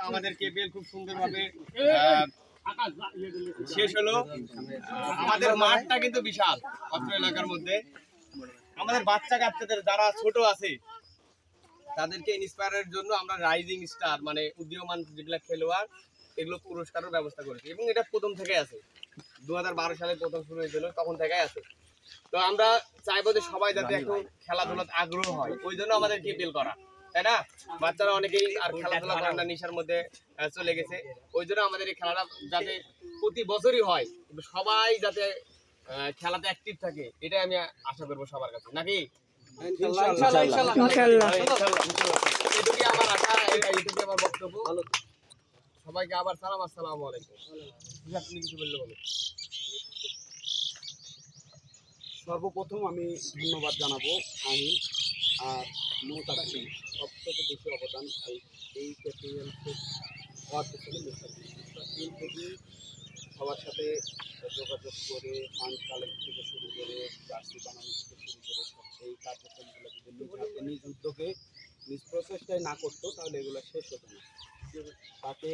আমাদের কেপিএল খুব সুন্দরভাবে শেষ হলো। আমাদের মাঠটা কিন্তু বিশাল অত্র এলাকার মধ্যে। আমাদের বাচ্চা কাচ্চাদের যারা ছোট আছে তাদেরকে ইন্সপায়ারের জন্য আমরা রাইজিং স্টার মানে উদীয়মান যেগুলা খেলোয়াড় এগুলো পুরস্কারের ব্যবস্থা করেছি এবং এটা প্রথম থেকে আছে 2012 সালে প্রথম শুরু হয়েছিল, তখন থেকেই আছে। তো আমরা চাইবো যে সবাই যাতে একটু খেলাধুলার আগ্রহ হয়, ওই জন্য আমাদের কেপিএল করা, তাই না? বাচ্চারা অনেকেই আর খেলাধুলা করে না, নেশার মধ্যে চলে গেছে। ওই জন্য আমাদের এই খেলাটা যাতে প্রতি বছরই হয়, সবাই যাতে খেলাতে অ্যাক্টিভ থাকে, এটাই আমি আশা করবো সবার কাছে, নাকি? এটুকুই আমার আশা, এটুকুই আমার বক্তব্য। সবাইকে আবার সালাম, আসসালামু আলাইকুম। আপনি কিছু বললে বলো। সর্বপ্রথম আমি ধন্যবাদ জানাবো আমি আর মোতাকিম সবথেকে বেশি অবদান এই কেপিএল হওয়ার পেছনে মোতাকিম থেকে সবার সাথে যোগাযোগ করে ফান্ড কালেক্ট থেকে শুরু করে জার্সি বানানো থেকে শুরু করে সব এই কার্যক্রমগুলো যদি নিজ হাতে নিজ উদ্যোগে নিজ প্রচেষ্টায় না করতো তাহলে এগুলো শেষ হতো না। তাতে